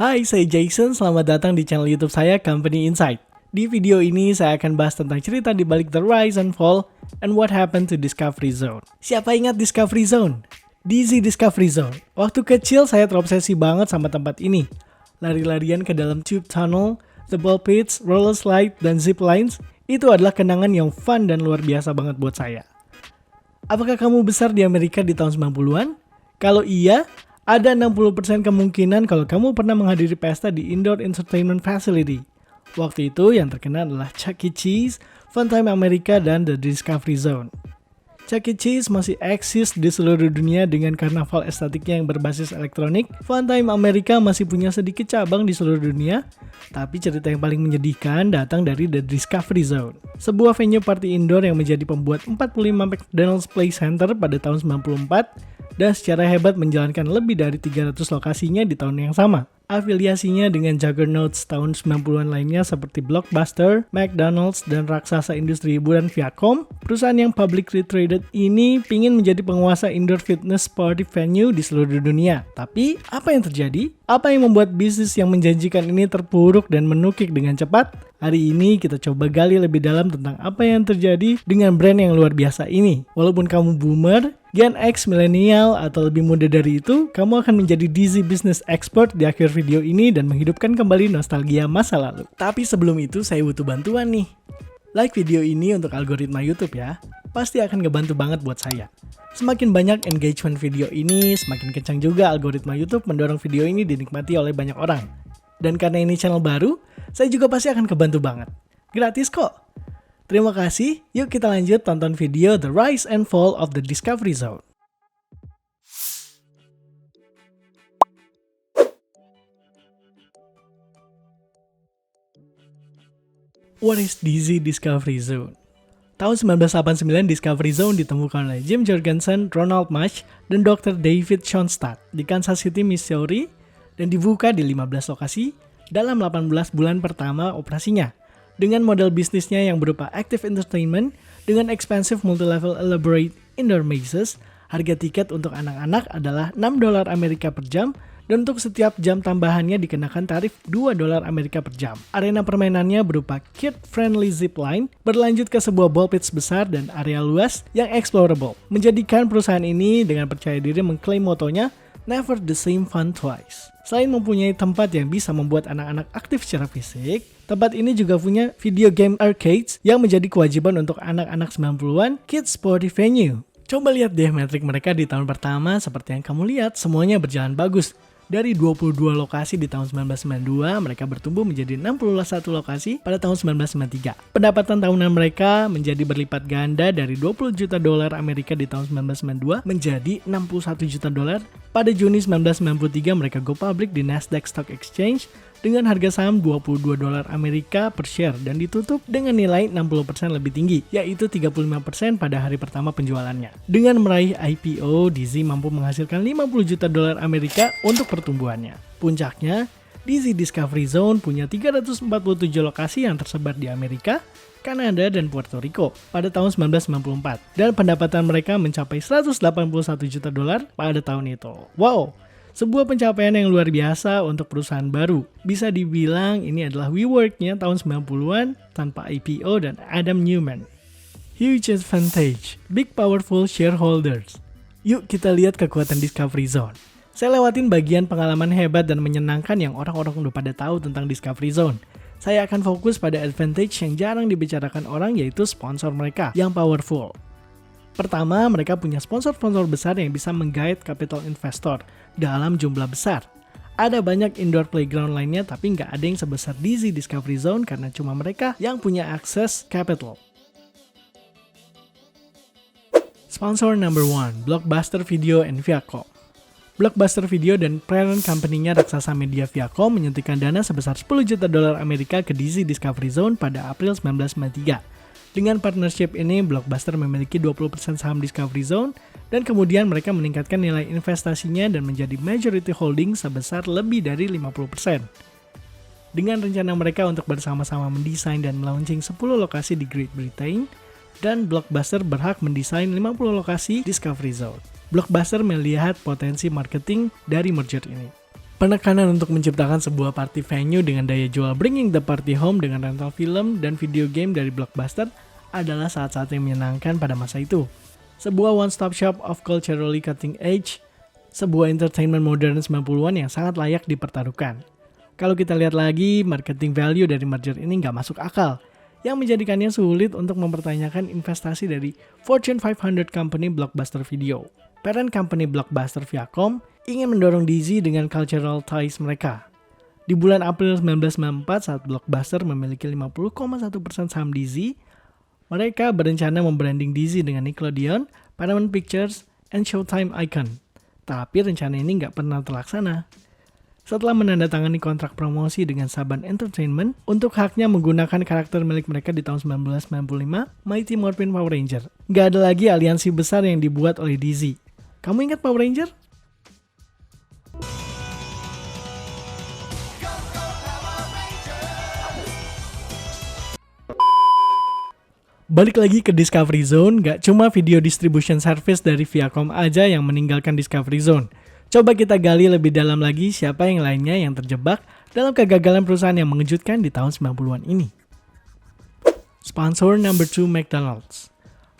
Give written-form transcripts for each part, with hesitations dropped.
Hai, saya Jason. Selamat datang di channel YouTube saya, Company Insight. Di video ini, saya akan bahas tentang cerita di balik The Rise and Fall and what happened to Discovery Zone. Siapa ingat Discovery Zone? DZ Discovery Zone. Waktu kecil, saya terobsesi banget sama tempat ini. Lari-larian ke dalam tube tunnel, the ball pits, roller slide, dan zip lines, itu adalah kenangan yang fun dan luar biasa banget buat saya. Apakah kamu besar di Amerika di tahun 90-an? Kalau iya, ada 60% kemungkinan kalau kamu pernah menghadiri pesta di Indoor Entertainment Facility. Waktu itu yang terkenal adalah Chuck E. Cheese, Funtime America, dan The Discovery Zone. Chuck E. Cheese masih eksis di seluruh dunia dengan karnaval estetiknya yang berbasis elektronik. Funtime America masih punya sedikit cabang di seluruh dunia, tapi cerita yang paling menyedihkan datang dari The Discovery Zone, sebuah venue party indoor yang menjadi pembuat 45 McDonald's Play Center pada tahun 94 dan secara hebat menjalankan lebih dari 300 lokasinya di tahun yang sama. Afiliasinya dengan juggernauts tahun 90-an lainnya seperti Blockbuster, McDonald's, dan raksasa industri hiburan Viacom, perusahaan yang publicly traded ini pingin menjadi penguasa indoor fitness party venue di seluruh dunia. Tapi, apa yang terjadi? Apa yang membuat bisnis yang menjanjikan ini terpuruk dan menukik dengan cepat? Hari ini kita coba gali lebih dalam tentang apa yang terjadi dengan brand yang luar biasa ini. Walaupun kamu boomer, Gen X, milenial, atau lebih muda dari itu, kamu akan menjadi DZ Business Expert di akhir video ini dan menghidupkan kembali nostalgia masa lalu. Tapi sebelum itu, saya butuh bantuan nih. Like video ini untuk algoritma YouTube ya. Pasti akan ngebantu banget buat saya. Semakin banyak engagement video ini, semakin kencang juga algoritma YouTube mendorong video ini dinikmati oleh banyak orang. Dan karena ini channel baru, saya juga pasti akan kebantu banget. Gratis kok. Terima kasih, yuk kita lanjut tonton video The Rise and Fall of the Discovery Zone. What is DZ Discovery Zone? Tahun 1989, Discovery Zone ditemukan oleh Jim Jorgensen, Ronald Marsh, dan Dr. David Schoenstatt di Kansas City, Missouri, dan dibuka di 15 lokasi dalam 18 bulan pertama operasinya. Dengan model bisnisnya yang berupa active entertainment dengan expensive multi-level elaborate indoor mazes, harga tiket untuk anak-anak adalah $6 Amerika per jam dan untuk setiap jam tambahannya dikenakan tarif $2 Amerika per jam. Arena permainannya berupa kid-friendly zip line, berlanjut ke sebuah ball pits besar dan area luas yang explorable, menjadikan perusahaan ini dengan percaya diri mengklaim motonya Never the same fun twice. Selain mempunyai tempat yang bisa membuat anak-anak aktif secara fisik, tempat ini juga punya video game arcades yang menjadi kewajiban untuk anak-anak 90-an kids sporty venue. Coba lihat deh metrik mereka di tahun pertama, seperti yang kamu lihat, semuanya berjalan bagus. Dari 22 lokasi di tahun 1992, mereka bertumbuh menjadi 61 lokasi pada tahun 1993. Pendapatan tahunan mereka menjadi berlipat ganda dari $20 juta Amerika di tahun 1992 menjadi $61 juta. Pada Juni 1993, mereka go public di Nasdaq Stock Exchange dengan harga saham $22 Amerika per share dan ditutup dengan nilai 60% lebih tinggi, yaitu 35% pada hari pertama penjualannya. Dengan meraih IPO, DZ mampu menghasilkan $50 juta Amerika untuk pertumbuhannya. Puncaknya, DZ Discovery Zone punya 347 lokasi yang tersebar di Amerika, Kanada, dan Puerto Rico pada tahun 1994, dan pendapatan mereka mencapai $181 juta pada tahun itu. Wow! Sebuah pencapaian yang luar biasa untuk perusahaan baru. Bisa dibilang ini adalah WeWork-nya tahun 90-an tanpa IPO dan Adam Neumann. Huge advantage, big powerful shareholders. Yuk kita lihat kekuatan Discovery Zone. Saya lewatin bagian pengalaman hebat dan menyenangkan yang orang-orang udah pada tahu tentang Discovery Zone. Saya akan fokus pada advantage yang jarang dibicarakan orang, yaitu sponsor mereka yang powerful. Pertama, mereka punya sponsor-sponsor besar yang bisa menggait capital investor dalam jumlah besar. Ada banyak indoor playground lainnya, tapi nggak ada yang sebesar DZ Discovery Zone karena cuma mereka yang punya akses capital. Sponsor number 1, Blockbuster Video and Viacom. Blockbuster Video dan parent company-nya raksasa media Viacom menyuntikkan dana sebesar $10 juta Amerika ke DZ Discovery Zone pada April 1993. Dengan partnership ini, Blockbuster memiliki 20% saham Discovery Zone dan kemudian mereka meningkatkan nilai investasinya dan menjadi majority holding sebesar lebih dari 50%. Dengan rencana mereka untuk bersama-sama mendesain dan melaunching 10 lokasi di Great Britain, dan Blockbuster berhak mendesain 50 lokasi Discovery Zone. Blockbuster melihat potensi marketing dari merger ini. Penekanan untuk menciptakan sebuah party venue dengan daya jual bringing the party home dengan rental film dan video game dari Blockbuster adalah saat-saat yang menyenangkan pada masa itu. Sebuah one-stop shop of culturally cutting edge, sebuah entertainment modern 90-an yang sangat layak dipertaruhkan. Kalau kita lihat lagi, marketing value dari merger ini nggak masuk akal, yang menjadikannya sulit untuk mempertanyakan investasi dari Fortune 500 company Blockbuster Video. Parent company Blockbuster Viacom ingin mendorong Disney dengan cultural ties mereka. Di bulan April 1994 saat Blockbuster memiliki 50,1% saham Disney, mereka berencana membranding Disney dengan Nickelodeon, Paramount Pictures, and Showtime Icon. Tapi rencana ini nggak pernah terlaksana. Setelah menandatangani kontrak promosi dengan Saban Entertainment untuk haknya menggunakan karakter milik mereka di tahun 1995, Mighty Morphin Power Ranger. Nggak ada lagi aliansi besar yang dibuat oleh Disney. Kamu ingat Power Ranger? Balik lagi ke Discovery Zone, gak cuma video distribution service dari Viacom aja yang meninggalkan Discovery Zone. Coba kita gali lebih dalam lagi siapa yang lainnya yang terjebak dalam kegagalan perusahaan yang mengejutkan di tahun 90-an ini. Sponsor number 2 McDonald's.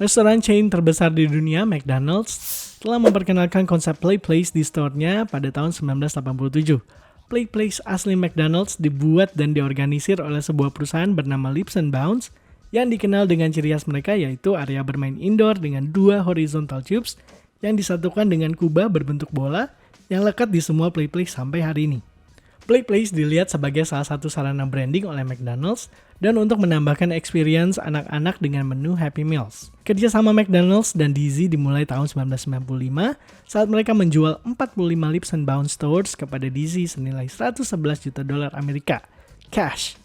Restoran chain terbesar di dunia, McDonald's, telah memperkenalkan konsep Play Place di store-nya pada tahun 1987. Play Place asli McDonald's dibuat dan diorganisir oleh sebuah perusahaan bernama Leaps and Bounds yang dikenal dengan ciri khas mereka yaitu area bermain indoor dengan 2 horizontal tubes yang disatukan dengan kubah berbentuk bola yang lekat di semua Play Place sampai hari ini. Play Place dilihat sebagai salah satu sarana branding oleh McDonald's dan untuk menambahkan experience anak-anak dengan menu Happy Meals. Kerjasama McDonald's dan Disney dimulai tahun 1995 saat mereka menjual 45 Leaps and Bounds stores kepada Disney senilai $111 juta Amerika cash.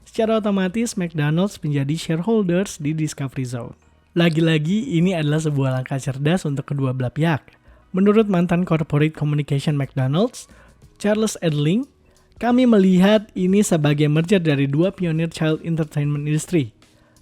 Secara otomatis, McDonald's menjadi shareholders di Discovery Zone. Lagi-lagi, ini adalah sebuah langkah cerdas untuk kedua belah pihak. Menurut mantan corporate communication McDonald's, Charles Edling, kami melihat ini sebagai merger dari dua pionir child entertainment industry.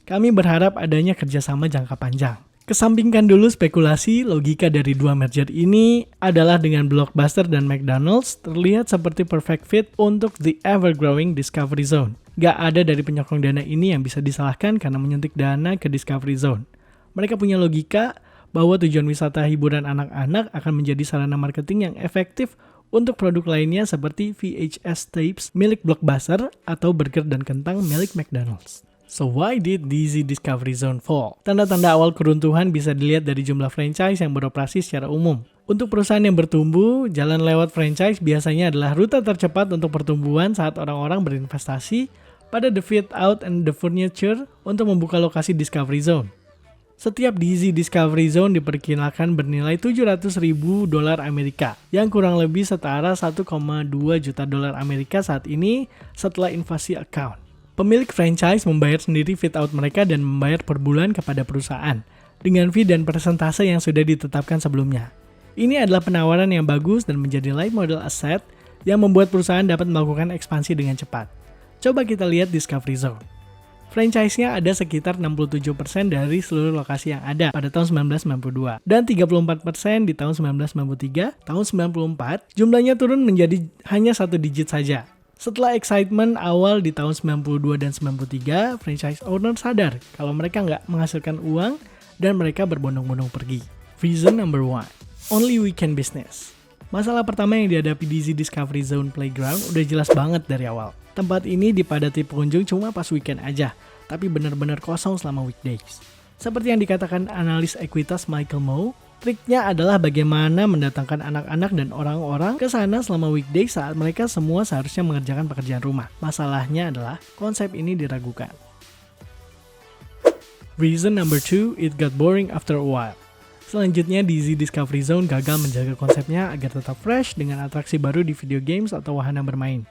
Kami berharap adanya kerjasama jangka panjang. Kesampingkan dulu spekulasi, logika dari dua merger ini adalah dengan Blockbuster dan McDonald's terlihat seperti perfect fit untuk the ever-growing Discovery Zone. Gak ada dari penyokong dana ini yang bisa disalahkan karena menyuntik dana ke Discovery Zone. Mereka punya logika bahwa tujuan wisata hiburan anak-anak akan menjadi sarana marketing yang efektif untuk produk lainnya seperti VHS tapes milik Blockbuster atau burger dan kentang milik McDonald's. So why did Disney Discovery Zone fall? Tanda-tanda awal keruntuhan bisa dilihat dari jumlah franchise yang beroperasi secara umum. Untuk perusahaan yang bertumbuh, jalan lewat franchise biasanya adalah rute tercepat untuk pertumbuhan saat orang-orang berinvestasi pada the fit out and the furniture untuk membuka lokasi Discovery Zone. Setiap Disney Discovery Zone diperkirakan bernilai $700.000 Amerika, yang kurang lebih setara $1,2 juta Amerika saat ini setelah invasi account. Pemilik franchise membayar sendiri fit out mereka dan membayar per bulan kepada perusahaan, dengan fee dan persentase yang sudah ditetapkan sebelumnya. Ini adalah penawaran yang bagus dan menjadi light model asset yang membuat perusahaan dapat melakukan ekspansi dengan cepat. Coba kita lihat Discovery Zone. Franchise-nya ada sekitar 67% dari seluruh lokasi yang ada pada tahun 1992 dan 34% di tahun 1993. Tahun 94, jumlahnya turun menjadi hanya 1 digit saja. Setelah excitement awal di tahun 92 dan 93, franchise owner sadar kalau mereka nggak menghasilkan uang dan mereka berbondong-bondong pergi. Reason number 1, only weekend business. Masalah pertama yang dihadapi Disney Discovery Zone Playground udah jelas banget dari awal. Tempat ini dipadati pengunjung cuma pas weekend aja, tapi benar-benar kosong selama weekdays. Seperti yang dikatakan analis ekuitas Michael Moe, triknya adalah bagaimana mendatangkan anak-anak dan orang-orang ke sana selama weekdays saat mereka semua seharusnya mengerjakan pekerjaan rumah. Masalahnya adalah konsep ini diragukan. Reason number 2, it got boring after a while. Selanjutnya, Disney Discovery Zone gagal menjaga konsepnya agar tetap fresh dengan atraksi baru di video games atau wahana bermain.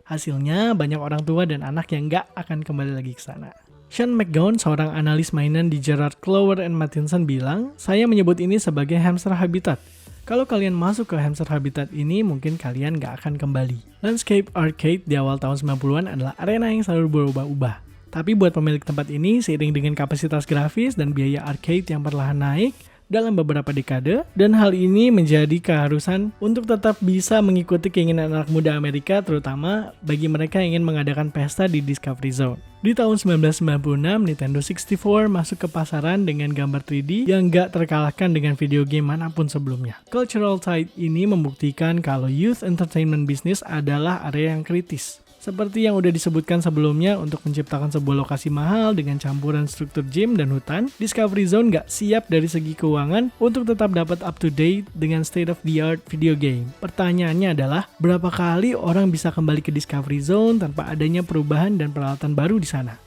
Hasilnya, banyak orang tua dan anak yang nggak akan kembali lagi ke sana. Sean McGowan, seorang analis mainan di Gerard Clover and Mattinson bilang, saya menyebut ini sebagai hamster habitat. Kalau kalian masuk ke hamster habitat ini, mungkin kalian nggak akan kembali. Landscape Arcade di awal tahun 90-an adalah arena yang selalu berubah-ubah. Tapi buat pemilik tempat ini, seiring dengan kapasitas grafis dan biaya arcade yang perlahan naik, dalam beberapa dekade, dan hal ini menjadi keharusan untuk tetap bisa mengikuti keinginan anak muda Amerika, terutama bagi mereka yang ingin mengadakan pesta di Discovery Zone. Di tahun 1996, Nintendo 64 masuk ke pasaran dengan gambar 3D yang gak terkalahkan dengan video game manapun sebelumnya. Cultural Tide ini membuktikan kalau youth entertainment business adalah area yang kritis. Seperti yang udah disebutkan sebelumnya, untuk menciptakan sebuah lokasi mahal dengan campuran struktur gym dan hutan, Discovery Zone nggak siap dari segi keuangan untuk tetap dapat up to date dengan state of the art video game. Pertanyaannya adalah, berapa kali orang bisa kembali ke Discovery Zone tanpa adanya perubahan dan peralatan baru di sana?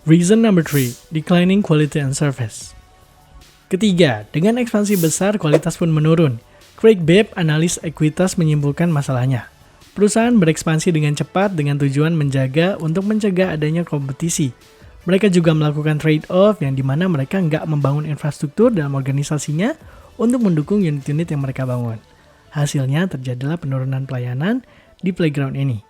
Reason number 3, declining quality and service. Ketiga, dengan ekspansi besar, kualitas pun menurun. Craig Babb, analis ekuitas, menyimpulkan masalahnya. Perusahaan berekspansi dengan cepat dengan tujuan menjaga untuk mencegah adanya kompetisi. Mereka juga melakukan trade-off yang dimana mereka nggak membangun infrastruktur dalam organisasinya untuk mendukung unit-unit yang mereka bangun. Hasilnya terjadilah penurunan pelayanan di playground ini,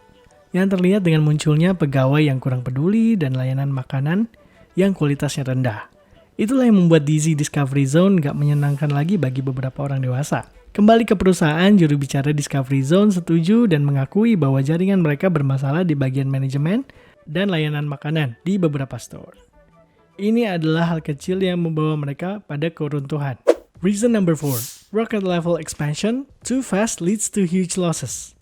yang terlihat dengan munculnya pegawai yang kurang peduli dan layanan makanan yang kualitasnya rendah. Itulah yang membuat DZ Discovery Zone nggak menyenangkan lagi bagi beberapa orang dewasa. Kembali ke perusahaan, juru bicara Discovery Zone setuju dan mengakui bahwa jaringan mereka bermasalah di bagian manajemen dan layanan makanan di beberapa store. Ini adalah hal kecil yang membawa mereka pada keruntuhan. Reason number 4, rocket level expansion too fast leads to huge losses.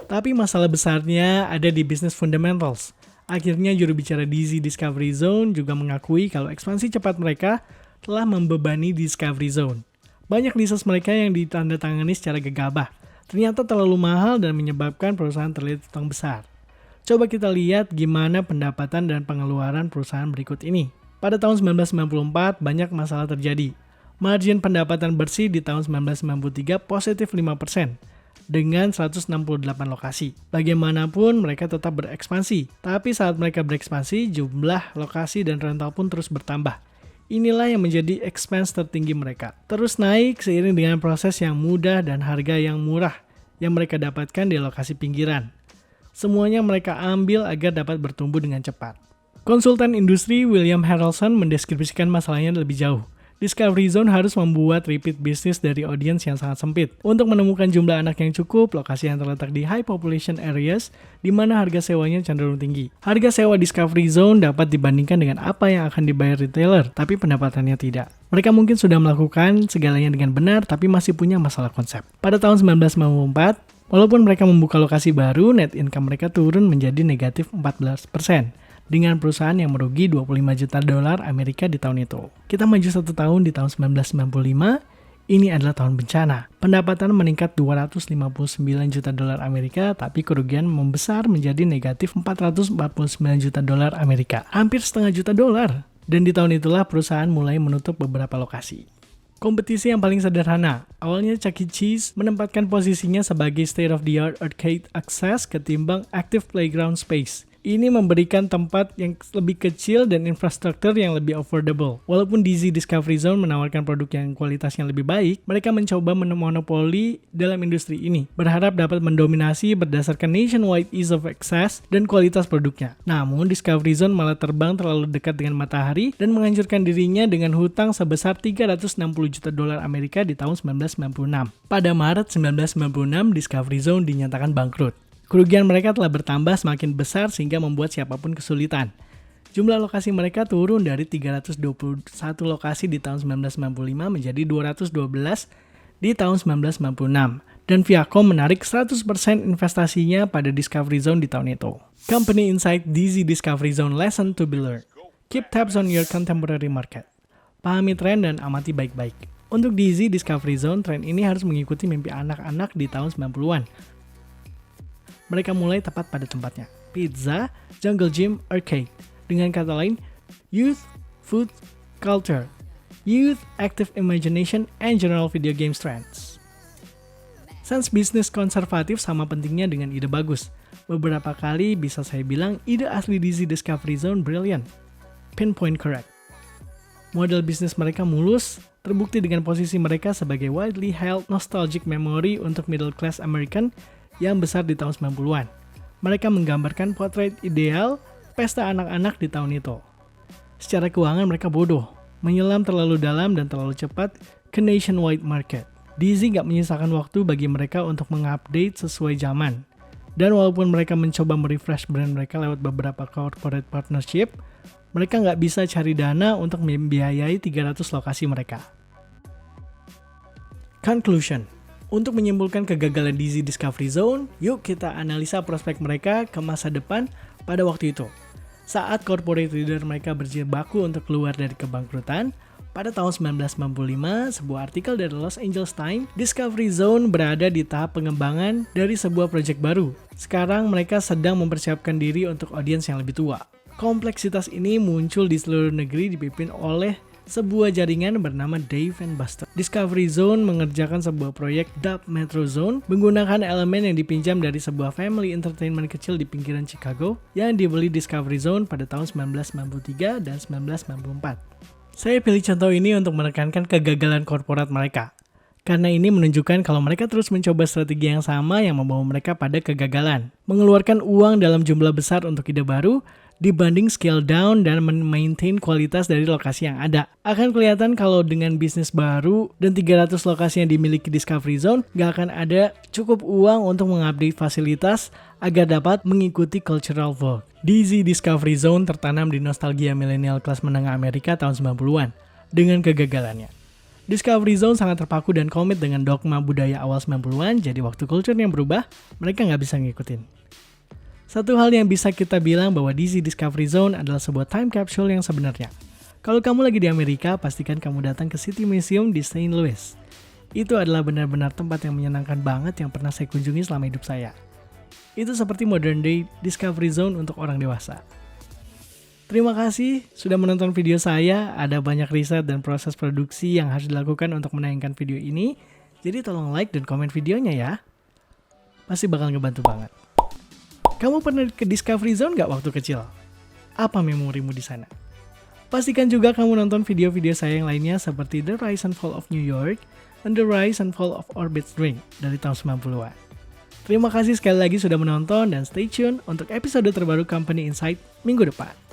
Tapi masalah besarnya ada di business fundamentals. Akhirnya juru bicara DZ Discovery Zone juga mengakui kalau ekspansi cepat mereka telah membebani Discovery Zone. Banyak lisensi mereka yang ditandatangani secara gegabah ternyata terlalu mahal dan menyebabkan perusahaan terlihat utang besar. Coba kita lihat gimana pendapatan dan pengeluaran perusahaan berikut ini. Pada tahun 1994 banyak masalah terjadi. Margin pendapatan bersih di tahun 1993 positif 5% dengan 168 lokasi. Bagaimanapun mereka tetap berekspansi, tapi saat mereka berekspansi jumlah lokasi dan rental pun terus bertambah. Inilah yang menjadi expense tertinggi mereka. Terus naik seiring dengan proses yang mudah dan harga yang murah yang mereka dapatkan di lokasi pinggiran. Semuanya mereka ambil agar dapat bertumbuh dengan cepat. Konsultan industri William Harrelson mendeskripsikan masalahnya lebih jauh. Discovery Zone harus membuat repeat business dari audiens yang sangat sempit. Untuk menemukan jumlah anak yang cukup, lokasi yang terletak di high population areas, di mana harga sewanya cenderung tinggi. Harga sewa Discovery Zone dapat dibandingkan dengan apa yang akan dibayar retailer, tapi pendapatannya tidak. Mereka mungkin sudah melakukan segalanya dengan benar, tapi masih punya masalah konsep. Pada tahun 1994, walaupun mereka membuka lokasi baru, net income mereka turun menjadi negatif 14%. Dengan perusahaan yang merugi 25 juta dolar Amerika di tahun itu. Kita maju 1 tahun di tahun 1995, ini adalah tahun bencana. Pendapatan meningkat 259 juta dolar Amerika, tapi kerugian membesar menjadi negatif 449 juta dolar Amerika. Hampir setengah juta dolar. Dan di tahun itulah perusahaan mulai menutup beberapa lokasi. Kompetisi yang paling sederhana, awalnya Chuck E. Cheese menempatkan posisinya sebagai state-of-the-art arcade access ketimbang active playground space. Ini memberikan tempat yang lebih kecil dan infrastruktur yang lebih affordable. Walaupun DZ Discovery Zone menawarkan produk yang kualitasnya lebih baik, mereka mencoba memonopoli dalam industri ini, berharap dapat mendominasi berdasarkan nationwide ease of access dan kualitas produknya. Namun, Discovery Zone malah terbang terlalu dekat dengan matahari dan menghancurkan dirinya dengan hutang sebesar 360 juta dolar Amerika di tahun 1996. Pada Maret 1996, Discovery Zone dinyatakan bangkrut. Kerugian mereka telah bertambah semakin besar sehingga membuat siapapun kesulitan. Jumlah lokasi mereka turun dari 321 lokasi di tahun 1995 menjadi 212 di tahun 1996. Dan Viacom menarik 100% investasinya pada Discovery Zone di tahun itu. Company Insight DZ Discovery Zone Lesson to be learned. Keep tabs on your contemporary market. Pahami tren dan amati baik-baik. Untuk DZ Discovery Zone, tren ini harus mengikuti mimpi anak-anak di tahun 90-an. Mereka mulai tepat pada tempatnya. Pizza, jungle gym, arcade. Dengan kata lain, youth, food, culture. Youth, active imagination, and general video games trends. Sense bisnis konservatif sama pentingnya dengan ide bagus. Beberapa kali bisa saya bilang ide asli DZ Discovery Zone brilliant. Pinpoint correct. Model bisnis mereka mulus, terbukti dengan posisi mereka sebagai widely held nostalgic memory untuk middle class American yang besar di tahun 90-an. Mereka menggambarkan potret ideal pesta anak-anak di tahun itu. Secara keuangan mereka bodoh. menyelam terlalu dalam dan terlalu cepat ke nationwide market. Dizzy nggak menyisakan waktu bagi mereka untuk mengupdate sesuai zaman. Dan walaupun mereka mencoba merefresh brand mereka lewat beberapa corporate partnership, mereka nggak bisa cari dana untuk membiayai 300 lokasi mereka. Conclusion. Untuk menyimpulkan kegagalan Dizzy Discovery Zone, yuk kita analisa prospek mereka ke masa depan pada waktu itu. Saat corporate leader mereka berjibaku untuk keluar dari kebangkrutan, pada tahun 1995, sebuah artikel dari Los Angeles Times, Discovery Zone berada di tahap pengembangan dari sebuah proyek baru. Sekarang mereka sedang mempersiapkan diri untuk audiens yang lebih tua. Kompleksitas ini muncul di seluruh negeri dipimpin oleh sebuah jaringan bernama Dave & Buster. Discovery Zone mengerjakan sebuah proyek Dub Metro Zone menggunakan elemen yang dipinjam dari sebuah family entertainment kecil di pinggiran Chicago yang dibeli Discovery Zone pada tahun 1993 dan 1994. Saya pilih contoh ini untuk menekankan kegagalan korporat mereka. Karena ini menunjukkan kalau mereka terus mencoba strategi yang sama yang membawa mereka pada kegagalan. Mengeluarkan uang dalam jumlah besar untuk ide baru, dibanding scale down dan maintain kualitas dari lokasi yang ada. Akan kelihatan kalau dengan bisnis baru dan 300 lokasi yang dimiliki Discovery Zone, gak akan ada cukup uang untuk mengupdate fasilitas agar dapat mengikuti cultural vogue. Dizzy Discovery Zone tertanam di nostalgia milenial kelas menengah Amerika tahun 90-an dengan kegagalannya. Discovery Zone sangat terpaku dan komit dengan dogma budaya awal 90-an, jadi waktu culture yang berubah, mereka nggak bisa ngikutin. Satu hal yang bisa kita bilang bahwa Dizzy Discovery Zone adalah sebuah time capsule yang sebenarnya. Kalau kamu lagi di Amerika, pastikan kamu datang ke City Museum di St. Louis. Itu adalah benar-benar tempat yang menyenangkan banget yang pernah saya kunjungi selama hidup saya. Itu seperti modern day Discovery Zone untuk orang dewasa. Terima kasih sudah menonton video saya. Ada banyak riset dan proses produksi yang harus dilakukan untuk menayangkan video ini. Jadi tolong like dan komen videonya ya. Pasti bakal ngebantu banget. Kamu pernah ke Discovery Zone nggak waktu kecil? Apa memorimu di sana? Pastikan juga kamu nonton video-video saya yang lainnya seperti The Rise and Fall of New York dan The Rise and Fall of Orbit's Ring dari tahun 90-an. Terima kasih sekali lagi sudah menonton dan stay tune untuk episode terbaru Company Insight minggu depan.